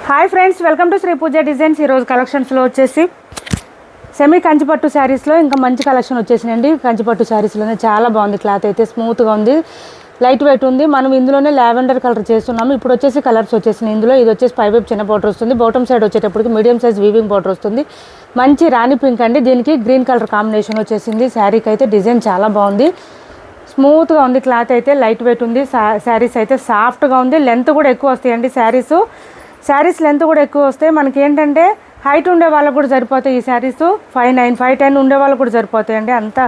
Hi friends, welcome to Shri Pooja designs. ఈరోజు కలెక్షన్స్లో వచ్చేసి సెమీ కంచిపట్టు శారీస్లో ఇంకా మంచి కలెక్షన్ వచ్చేసినండి. కంచిపట్టు శారీస్లోనే చాలా బాగుంది. క్లాత్ అయితే స్మూత్గా ఉంది, లైట్ వెయిట్ ఉంది. మనం ఇందులోనే లావెండర్ కలర్ చేస్తున్నాము. ఇప్పుడు వచ్చేసి కలర్స్ వచ్చేసినాయి. ఇందులో ఇది వచ్చేసి పై వైపు చిన్న బార్డర్ వస్తుంది, బాటమ్ సైడ్ వచ్చేటప్పటికి మీడియం సైజ్ వీవింగ్ బార్డర్ వస్తుంది. మంచి రాణి పింక్ అండి, దీనికి గ్రీన్ కలర్ కాంబినేషన్ వచ్చేసింది. శారీకి అయితే డిజైన్ చాలా బాగుంది, స్మూత్గా ఉంది. క్లాత్ అయితే లైట్ వెయిట్ ఉంది. శారీస్ అయితే సాఫ్ట్గా ఉంది. లెంత్ కూడా ఎక్కువ వస్తాయండి. శారీస్ లెంత్ కూడా ఎక్కువ వస్తాయి. మనకి ఏంటంటే హైట్ ఉండే వాళ్ళకు కూడా సరిపోతాయి. ఈ శారీస్ 5'9", 5'10" ఉండే వాళ్ళకు కూడా సరిపోతాయండి. అంత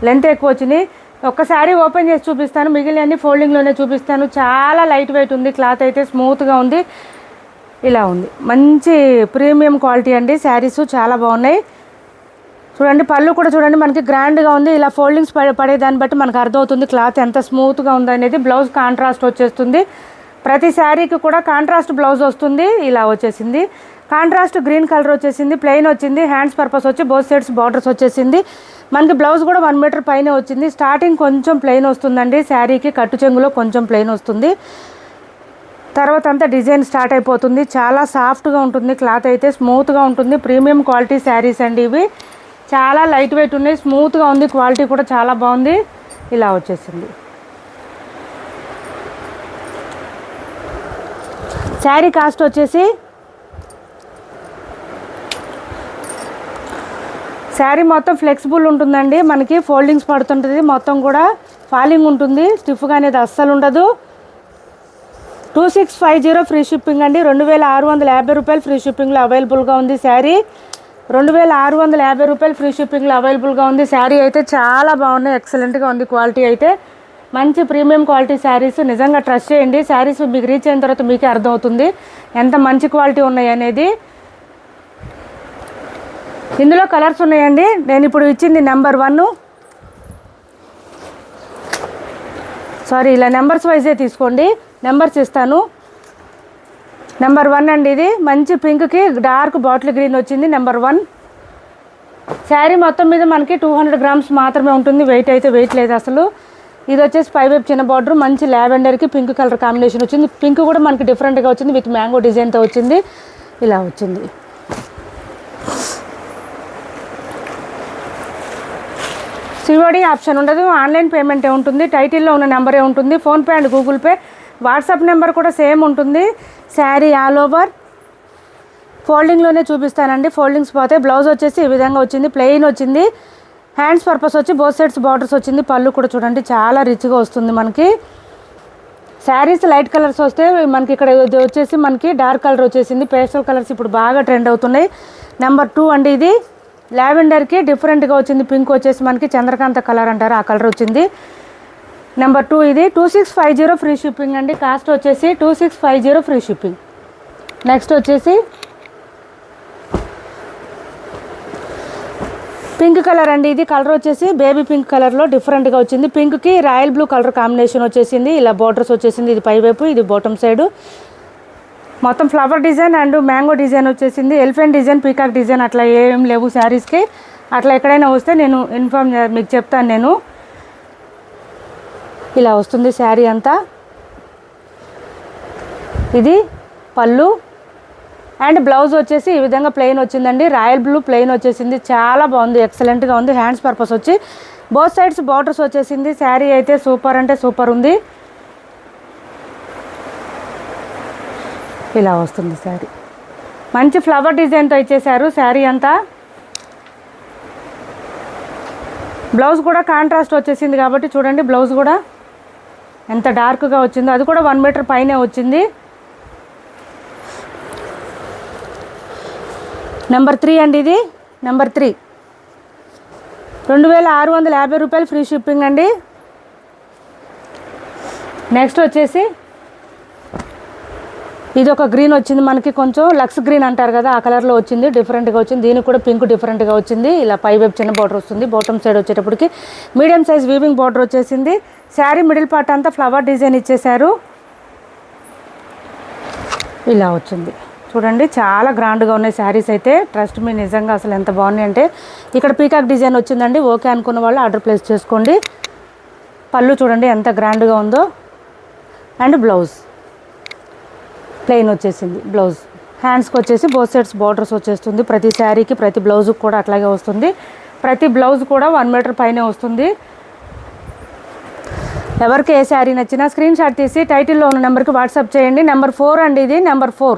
లెంత్ ఎక్కువ వచ్చినాయి. ఒక్క శారీ ఓపెన్ చేసి చూపిస్తాను, మిగిలినన్ని ఫోల్డింగ్లోనే చూపిస్తాను. చాలా లైట్ వెయిట్ ఉంది. క్లాత్ అయితే స్మూత్గా ఉంది. ఇలా ఉంది, మంచి ప్రీమియం క్వాలిటీ అండి. శారీస్ చాలా బాగున్నాయి. చూడండి, పళ్ళు కూడా చూడండి, మనకి గ్రాండ్గా ఉంది. ఇలా ఫోల్డింగ్స్ పడే దాన్ని బట్టి మనకు అర్థమవుతుంది క్లాత్ ఎంత స్మూత్గా ఉంది అనేది. బ్లౌజ్ కాంట్రాస్ట్ వచ్చేస్తుంది. ప్రతి శారీకి కూడా కాంట్రాస్ట్ బ్లౌజ్ వస్తుంది. ఇలా వచ్చేసింది. కాంట్రాస్ట్ గ్రీన్ కలర్ వచ్చేసింది. ప్లెయిన్ వచ్చింది. హ్యాండ్స్ పర్పస్ వచ్చి బోత్ సైడ్స్ బార్డర్స్ వచ్చేసింది. మనకి బ్లౌజ్ కూడా 1 మీటర్ పైన వచ్చింది. స్టార్టింగ్ కొంచెం ప్లెయిన్ వస్తుందండి. శారీకి కట్టు చెంగులో కొంచెం ప్లెయిన్ వస్తుంది. తర్వాత అంతా డిజైన్ స్టార్ట్ అయిపోతుంది. చాలా సాఫ్ట్గా ఉంటుంది. క్లాత్ అయితే స్మూత్గా ఉంటుంది. ప్రీమియం క్వాలిటీ శారీస్ అండి ఇవి. చాలా లైట్ వెయిట్ ఉన్నాయి, స్మూత్గా ఉంది. క్వాలిటీ కూడా చాలా బాగుంది. ఇలా వచ్చేసింది. శారీ కాస్ట్ వచ్చేసి శారీ మొత్తం ఫ్లెక్సిబుల్ ఉంటుందండి. మనకి ఫోల్డింగ్స్ పడుతుంటుంది, మొత్తం కూడా ఫాలింగ్ ఉంటుంది. స్టిఫ్గా అనేది అస్సలు ఉండదు. 2650 ఫ్రీ షిప్పింగ్ అండి. 2650 రూపాయలు ఫ్రీ షిప్పింగ్లో అవైలబుల్గా ఉంది. శారీ 2650 రూపాయలు ఫ్రీ షిప్పింగ్లో అవైలబుల్గా ఉంది. శారీ అయితే చాలా బాగున్నాయి, ఎక్సలెంట్గా ఉంది. క్వాలిటీ అయితే మంచి ప్రీమియం క్వాలిటీ శారీస్. నిజంగా ట్రస్ట్ చేయండి. శారీస్ మీకు రీచ్ అయిన తర్వాత మీకే అర్థమవుతుంది ఎంత మంచి క్వాలిటీ ఉన్నాయి అనేది. ఇందులో కలర్స్ ఉన్నాయండి. నేను ఇప్పుడు ఇచ్చింది నెంబర్ 1. సారీ, ఇలా నెంబర్స్ వైజే తీసుకోండి, నెంబర్స్ ఇస్తాను. నెంబర్ 1 అండి. ఇది మంచి పింక్కి డార్క్ బాటిల్ గ్రీన్ వచ్చింది. నెంబర్ 1 శారీ మొత్తం మీద మనకి 200 గ్రామ్స్ మాత్రమే ఉంటుంది. వెయిట్ అయితే వెయిట్ లేదు అసలు. ఇది వచ్చేసి పై వైపు చిన్న బార్డర్, మంచి లావెండర్కి పింక్ కలర్ కాంబినేషన్ వచ్చింది. పింక్ కూడా మనకి డిఫరెంట్గా వచ్చింది, విత్ మ్యాంగో డిజైన్తో వచ్చింది. ఇలా వచ్చింది. సిఓడి ఆప్షన్ ఉండదు, ఆన్లైన్ పేమెంటే ఉంటుంది. టైటిల్లో ఉన్న నెంబరే ఉంటుంది. PhonePe and Google pay, WhatsApp number కూడా సేమ్ ఉంటుంది. శారీ ఆల్ ఓవర్ ఫోల్డింగ్లోనే చూపిస్తానండి. ఫోల్డింగ్స్ పోతే బ్లౌజ్ వచ్చేసి ఈ విధంగా వచ్చింది, ప్లెయిన్ వచ్చింది. హ్యాండ్స్ పర్పస్ వచ్చి బోత్ సైడ్స్ బార్డర్స్ వచ్చింది. పళ్ళు కూడా చూడండి చాలా రిచ్గా వస్తుంది మనకి. శారీస్ లైట్ కలర్స్ వస్తే మనకి ఇక్కడ వచ్చేసి మనకి డార్క్ కలర్ వచ్చేసింది. పేస్టల్ కలర్స్ ఇప్పుడు బాగా ట్రెండ్ అవుతున్నాయి. నెంబర్ 2 అండి. ఇది లావెండర్కి డిఫరెంట్గా వచ్చింది. పింక్ వచ్చేసి మనకి చంద్రకాంత కలర్ అంటారు, ఆ కలర్ వచ్చింది. నెంబర్ 2 ఇది 2650 ఫ్రీ షిప్పింగ్ అండి. కాస్ట్ వచ్చేసి 2650 ఫ్రీ షిప్పింగ్. నెక్స్ట్ వచ్చేసి పింక్ కలర్ అండి. ఇది కలర్ వచ్చేసి బేబీ పింక్ కలర్లో డిఫరెంట్గా వచ్చింది. పింక్కి రాయల్ బ్లూ కలర్ కాంబినేషన్ వచ్చేసింది. ఇలా బార్డర్స్ వచ్చేసింది. ఇది పై వైపు, ఇది బాటమ్ సైడు. మొత్తం flower design and mango design వచ్చేసింది. ఎలిఫెంట్ డిజైన్, పీకాక్ డిజైన్ అట్లా ఏం లేవు శారీస్కి. అట్లా ఎక్కడైనా వస్తే నేను మీకు చెప్తాను నేను. ఇలా వస్తుంది శారీ అంతా. ఇది పళ్ళు అండ్ బ్లౌజ్ వచ్చేసి ఈ విధంగా ప్లెయిన్ వచ్చిందండి. రాయల్ బ్లూ ప్లెయిన్ వచ్చేసింది. చాలా బాగుంది, ఎక్సలెంట్గా ఉంది. హ్యాండ్స్ పర్పస్ వచ్చి బోత్ సైడ్స్ బార్డర్స్ వచ్చేసింది. శారీ అయితే సూపర్ అంటే సూపర్ ఉంది. ఇలా వస్తుంది శారీ. మంచి ఫ్లవర్ డిజైన్తో ఇచ్చేసారు శారీ అంతా. బ్లౌజ్ కూడా కాంట్రాస్ట్ వచ్చేసింది కాబట్టి చూడండి, బ్లౌజ్ కూడా ఎంత డార్క్గా వచ్చిందో. అది కూడా 1 మీటర్ పైనే వచ్చింది. నెంబర్ 3 అండి. ఇది నెంబర్ 3 2650 రూపాయలు ఫ్రీ షిప్పింగ్ అండి. నెక్స్ట్ వచ్చేసి ఇది ఒక గ్రీన్ వచ్చింది మనకి, కొంచెం లక్స్ గ్రీన్ అంటారు కదా, ఆ కలర్లో వచ్చింది. డిఫరెంట్గా వచ్చింది. దీనికి కూడా పింక్ డిఫరెంట్గా వచ్చింది. ఇలా పై వైపు చిన్న బార్డర్ వస్తుంది. బాటమ్ సైడ్ వచ్చేటప్పటికి మీడియం సైజ్ వీవింగ్ బార్డర్ వచ్చేసింది. శారీ మిడిల్ పార్ట్ అంతా ఫ్లవర్ డిజైన్ ఇచ్చేసారు. ఇలా వచ్చింది చూడండి, చాలా గ్రాండ్గా ఉన్నాయి శారీస్ అయితే. ట్రస్ట్ మీ, నిజంగా అసలు ఎంత బాగున్నాయి అంటే. ఇక్కడ పీకాక్ డిజైన్ వచ్చిందండి. ఓకే అనుకున్న వాళ్ళు ఆర్డర్ ప్లేస్ చేసుకోండి. పళ్ళు చూడండి ఎంత గ్రాండ్గా ఉందో. అండ్ బ్లౌజ్ ప్లెయిన్ వచ్చేసింది బ్లౌజ్. హ్యాండ్స్కి వచ్చేసి బోత్ సైడ్స్ బార్డర్స్ వచ్చేస్తుంది. ప్రతి శారీకి ప్రతి బ్లౌజ్కి కూడా అట్లాగే వస్తుంది. ప్రతి బ్లౌజ్ కూడా 1 మీటర్ పైనే వస్తుంది. ఎవరికి ఏ శారీ నచ్చినా స్క్రీన్ షాట్ తీసి టైటిల్లో ఉన్న నెంబర్కి వాట్సాప్ చేయండి. నెంబర్ 4 అండి, ఇది నెంబర్ 4.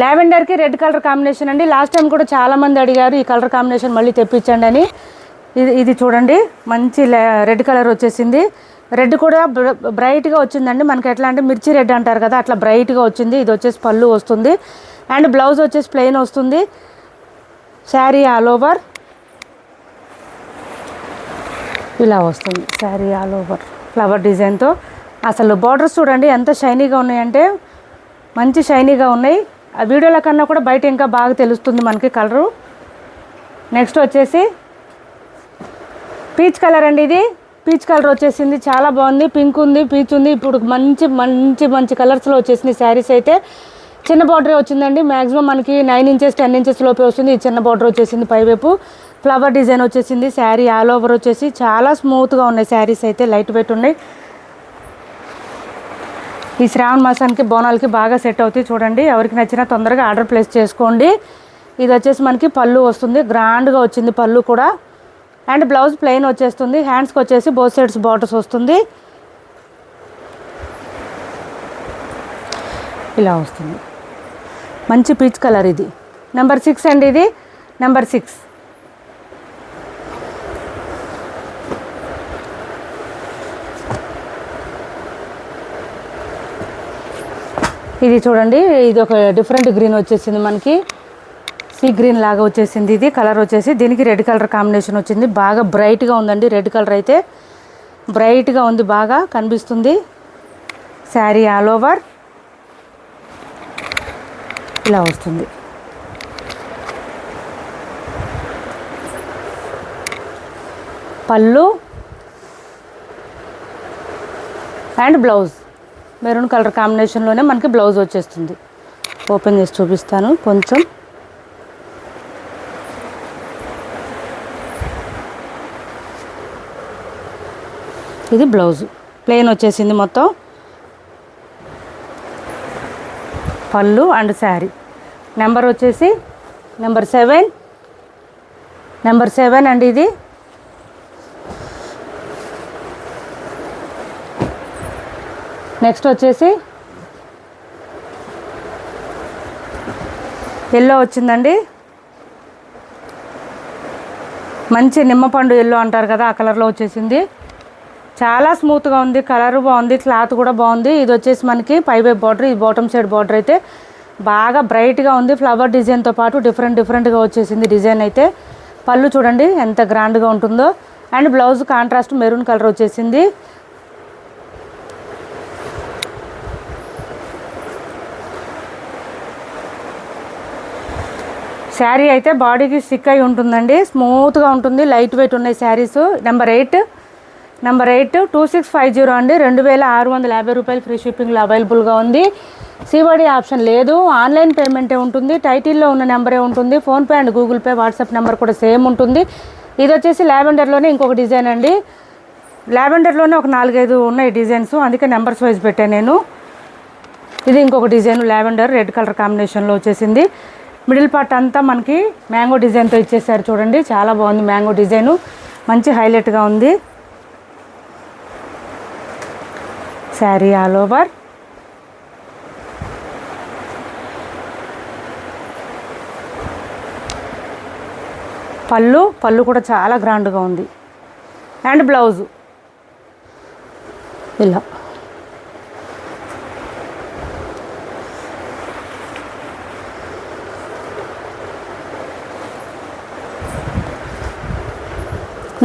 లావెండర్కి రెడ్ కలర్ కాంబినేషన్ అండి. లాస్ట్ టైం కూడా చాలామంది అడిగారు ఈ కలర్ కాంబినేషన్ మళ్ళీ తెప్పించండి అని. ఇది చూడండి, మంచి రెడ్ కలర్ వచ్చేసింది. రెడ్ కూడా బ్రైట్గా వచ్చిందండి. మనకి ఎట్లా అంటే మిర్చి రెడ్ అంటారు కదా, అట్లా బ్రైట్గా వచ్చింది. ఇది వచ్చేసి పళ్ళు వస్తుంది అండ్ బ్లౌజ్ వచ్చేసి ప్లెయిన్ వస్తుంది. శారీ ఆల్ ఓవర్ ఇలా వస్తుంది. శారీ ఆల్ ఓవర్ ఫ్లవర్ డిజైన్తో. అసలు బార్డర్స్ చూడండి ఎంత షైనీగా ఉన్నాయంటే మంచి షైనీగా ఉన్నాయి. ఆ వీడియోల కన్నా కూడా బయట ఇంకా బాగా తెలుస్తుంది మనకి కలరు. నెక్స్ట్ వచ్చేసి పీచ్ కలర్ అండి. ఇది పీచ్ కలర్ వచ్చేసింది, చాలా బాగుంది. పింక్ ఉంది, పీచ్ ఉంది. ఇప్పుడు మంచి మంచి మంచి కలర్స్లో వచ్చేసినాయి శారీస్ అయితే. చిన్న బార్డరే వచ్చిందండి. మ్యాక్సిమం మనకి 9 ఇంచెస్ 10 ఇంచెస్ లోపే వస్తుంది. ఈ చిన్న బార్డర్ వచ్చేసింది. పైవైపు ఫ్లవర్ డిజైన్ వచ్చేసింది. శారీ ఆల్ ఓవర్ వచ్చేసి చాలా స్మూత్గా ఉన్నాయి శారీస్ అయితే, లైట్ వెయిట్ ఉన్నాయి. ఈ శ్రావణ మాసానికి బోనాలకి బాగా సెట్ అవుతాయి. చూడండి, ఎవరికి నచ్చినా తొందరగా ఆర్డర్ ప్లేస్ చేసుకోండి. ఇది వచ్చేసి మనకి పళ్ళు వస్తుంది, గ్రాండ్గా వచ్చింది పళ్ళు కూడా. అండ్ బ్లౌజ్ ప్లెయిన్ వచ్చేస్తుంది. హ్యాండ్స్కి వచ్చేసి బోత్ సైడ్స్ బార్డర్స్ వస్తుంది. ఇలా వస్తుంది, మంచి పీచ్ కలర్. ఇది నెంబర్ 6 అండి, ఇది నెంబర్ 6. ఇది చూడండి, ఇది ఒక డిఫరెంట్ గ్రీన్ వచ్చేసింది మనకి, సీ గ్రీన్ లాగా వచ్చేసింది. ఇది కలర్ వచ్చేసి దీనికి రెడ్ కలర్ కాంబినేషన్ వచ్చింది. బాగా బ్రైట్గా ఉందండి, రెడ్ కలర్ అయితే బ్రైట్గా ఉంది, బాగా కనిపిస్తుంది. శారీ ఆల్ ఓవర్ ఇలా వస్తుంది. పళ్ళు అండ్ బ్లౌజ్ మెరూన్ కలర్ కాంబినేషన్లోనే మనకి బ్లౌజ్ వచ్చేస్తుంది. ఓపెన్ చేసి చూపిస్తాను కొంచెం. ఇది బ్లౌజ్ ప్లెయిన్ వచ్చేసింది మొత్తం. పళ్ళు అండ్ శారీ. నెంబర్ వచ్చేసి నెంబర్ 7. నెంబర్ 7 అండి ఇది. నెక్స్ట్ వచ్చేసి ఎల్లో వచ్చిందండి. మంచి నిమ్మపండు ఎల్లో అంటారు కదా, ఆ కలర్లో వచ్చేసింది. చాలా స్మూత్గా ఉంది, కలర్ బాగుంది, క్లాత్ కూడా బాగుంది. ఇది వచ్చేసి మనకి పైవైపు బార్డర్, ఇది బాటమ్ సైడ్ బార్డర్ అయితే బాగా బ్రైట్గా ఉంది. ఫ్లవర్ డిజైన్తో పాటు డిఫరెంట్గా వచ్చేసింది డిజైన్ అయితే. పళ్ళు చూడండి ఎంత గ్రాండ్గా ఉంటుందో. And blouse contrast maroon colour వచ్చేసింది. శారీ అయితే బాడీకి స్టిక్ అయి ఉంటుందండి, స్మూత్గా ఉంటుంది, లైట్ వెయిట్ ఉన్నాయి శారీస్. నెంబర్ 8. నెంబర్ 8 2650 అండి. 2650 రూపాయలు ఫ్రీ షిప్పింగ్లో అవైలబుల్గా ఉంది. సివడి ఆప్షన్ లేదు, ఆన్లైన్ పేమెంటే ఉంటుంది. టైటిల్లో ఉన్న నెంబరే ఉంటుంది. PhonePe and Google pay WhatsApp number కూడా సేమ్ ఉంటుంది. ఇది వచ్చేసి లావెండర్లోనే ఇంకొక డిజైన్ అండి. లావెండర్లోనే ఒక 4-5 ఉన్నాయి డిజైన్స్, అందుకే నెంబర్స్ వైజ్ పెట్టాను నేను. ఇది ఇంకొక డిజైన్ లావెండర్ రెడ్ కలర్ కాంబినేషన్లో వచ్చేసింది. మిడిల్ పార్ట్ అంతా మనకి మ్యాంగో డిజైన్తో ఇచ్చేసారు చూడండి, చాలా బాగుంది. మ్యాంగో డిజైను మంచి హైలైట్గా ఉంది. శారీ ఆల్ ఓవర్ పళ్ళు కూడా చాలా గ్రాండ్గా ఉంది. అండ్ బ్లౌజు ఇలా.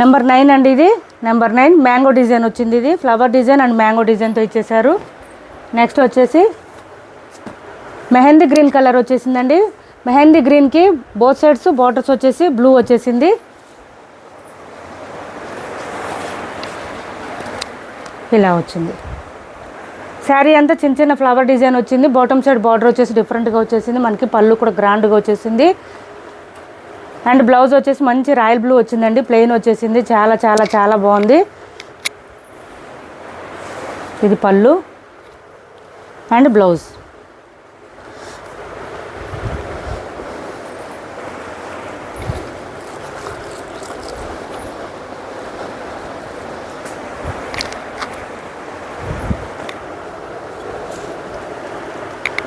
నెంబర్ 9 అండి ఇది. నెంబర్ 9 మ్యాంగో డిజైన్ వచ్చింది. ఇది ఫ్లవర్ డిజైన్ అండ్ మ్యాంగో డిజైన్తో ఇచ్చేసారు. నెక్స్ట్ వచ్చేసి మెహందీ గ్రీన్ కలర్ వచ్చేసిందండి. మెహందీ గ్రీన్కి బోత్ సైడ్స్ బార్డర్స్ వచ్చేసి బ్లూ వచ్చేసింది. ఇలా వచ్చింది. శారీ అంతా చిన్న చిన్న ఫ్లవర్ డిజైన్ వచ్చింది. బాటమ్ సైడ్ బార్డర్ వచ్చేసి డిఫరెంట్గా వచ్చేసింది. మనకి పళ్ళు కూడా గ్రాండ్గా వచ్చేసింది. అండ్ బ్లౌజ్ వచ్చేసి మంచి రాయల్ బ్లూ వచ్చిందండి, ప్లెయిన్ వచ్చేసింది. చాలా చాలా చాలా బాగుంది. ఇది పళ్ళు అండ్ బ్లౌజ్.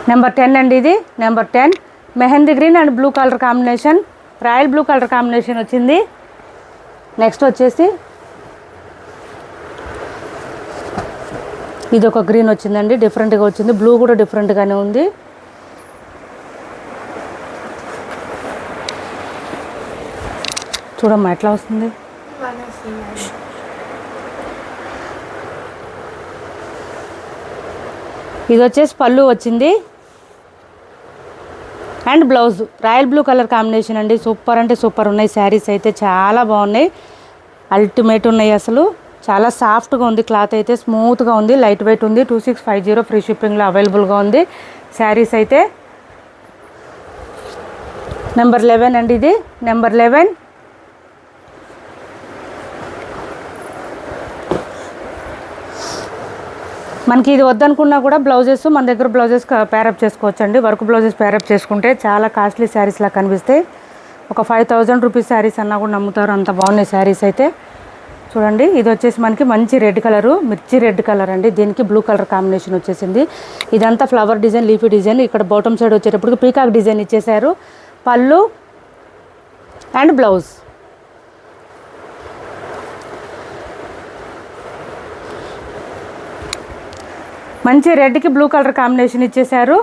నెంబర్ 10 అండి, ఇది number 10 mehndi green and blue colour combination, royal blue colour combination వచ్చింది. నెక్స్ట్ వచ్చేసి ఇది ఒక గ్రీన్ వచ్చిందండి, డిఫరెంట్గా వచ్చింది. బ్లూ కూడా డిఫరెంట్గానే ఉంది. చూడమ్మా ఎట్లా వస్తుంది. ఇది వచ్చేసి పళ్ళు వచ్చింది and blouse royal blue colour combination అండి. సూపర్ అంటే సూపర్ ఉన్నాయి. శారీస్ అయితే చాలా బాగున్నాయి, అల్టిమేట్ ఉన్నాయి. అసలు చాలా సాఫ్ట్గా ఉంది. క్లాత్ అయితే స్మూత్గా ఉంది, లైట్ వెయిట్ ఉంది. 2650 ఫ్రీ షిప్పింగ్లో అవైలబుల్గా ఉంది శారీస్ అయితే. నెంబర్ 11 అండి, ఇది నెంబర్ 11. మనకి ఇది వద్దనుకున్నా కూడా బ్లౌజెస్ మన దగ్గర బ్లౌజెస్ పేరప్ చేసుకోవచ్చు అండి. వర్క్ బ్లౌజెస్ పేరప్ చేసుకుంటే చాలా కాస్ట్లీ శారీస్లా కనిపిస్తాయి. ఒక 5000 రూపీస్ శారీస్ అన్నా కూడా నమ్ముతారు, అంత బాగున్నాయి శారీస్ అయితే. చూడండి, ఇది వచ్చేసి మనకి మంచి రెడ్ కలరు, మిర్చి రెడ్ కలర్ అండి. దీనికి బ్లూ కలర్ కాంబినేషన్ వచ్చేసింది. ఇదంతా ఫ్లవర్ డిజైన్, లీఫీ డిజైన్. ఇక్కడ బాటమ్ సైడ్ వచ్చేటప్పటికి పీకాక్ డిజైన్ ఇచ్చేసారు. పళ్ళు అండ్ బ్లౌజ్. మంచి రెడ్కి బ్లూ కలర్ కాంబినేషన్ ఇచ్చేసారు.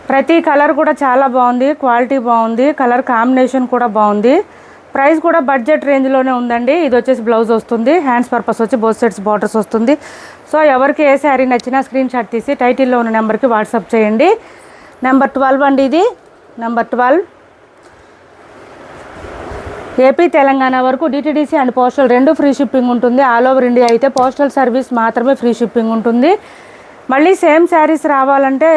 ప్రతి కలర్ కూడా చాలా బాగుంది, క్వాలిటీ బాగుంది, కలర్ కాంబినేషన్ కూడా బాగుంది. ప్రైస్ కూడా బడ్జెట్ రేంజ్లోనే ఉందండి. ఇది వచ్చేసి బ్లౌజ్ వస్తుంది, హ్యాండ్స్ పర్పస్ వచ్చి బోత్ సైడ్స్ బార్డర్స్ వస్తుంది. సో ఎవరికి ఏ శారీ నచ్చినా స్క్రీన్ షాట్ తీసి టైటిల్లో ఉన్న నెంబర్కి వాట్సాప్ చేయండి. నెంబర్ 12 అండి, ఇది నెంబర్ 12. ఏపీ తెలంగాణ వరకు DTDC and postal 2 free shipping ఉంటుంది. ఆల్ ఓవర్ ఇండియా అయితే పోస్టల్ సర్వీస్ మాత్రమే ఫ్రీ షిప్పింగ్ ఉంటుంది. మళ్ళీ సేమ్ శారీస్ రావాలంటే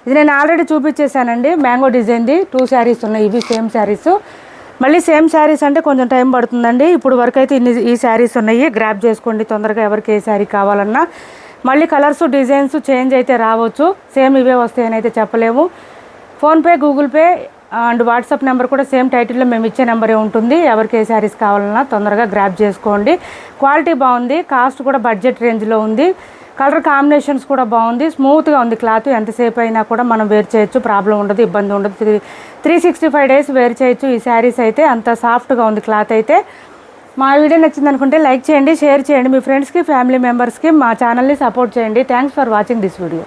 ఇది నేను ఆల్రెడీ చూపించేశానండి. మ్యాంగో డిజైన్ది 2 శారీస్ ఉన్నాయి, ఇవి సేమ్ శారీస్. మళ్ళీ సేమ్ శారీస్ అంటే కొంచెం టైం పడుతుందండి. ఇప్పుడు వరకు అయితే ఈ శారీస్ ఉన్నాయి, గ్రాప్ చేసుకోండి తొందరగా ఎవరికి ఏ శారీ కావాలన్నా. మళ్ళీ కలర్స్ డిజైన్స్ చేంజ్ అయితే రావచ్చు, సేమ్ ఇవే వస్తాయని అయితే చెప్పలేము. PhonePe, Google pay and WhatsApp number కూడా సేమ్ టైటిల్లో మేము ఇచ్చే నెంబరే ఉంటుంది. ఎవరికి ఏ శారీస్ కావాలన్నా తొందరగా గ్రాప్ చేసుకోండి. క్వాలిటీ బాగుంది, కాస్ట్ కూడా బడ్జెట్ రేంజ్లో ఉంది. కలర్ కాంబినేషన్స్ కూడా బాగుంది, స్మూత్గా ఉంది క్లాత్. ఎంతసేపు అయినా కూడా మనం వేర్ చేయొచ్చు, ప్రాబ్లం ఉండదు, ఇబ్బంది ఉండదు. 365 డేస్ వేర్ చేయొచ్చు ఈ శారీస్ అయితే. అంత సాఫ్ట్గా ఉంది క్లాత్ అయితే. మా వీడియో నచ్చింది అనుకుంటే లైక్ చేయండి, షేర్ చేయండి, మీ ఫ్రెండ్స్కి, ఫ్యామిలీ మెంబర్స్కి మా ఛానల్ని సపోర్ట్ చేయండి. Thanks for watching this video.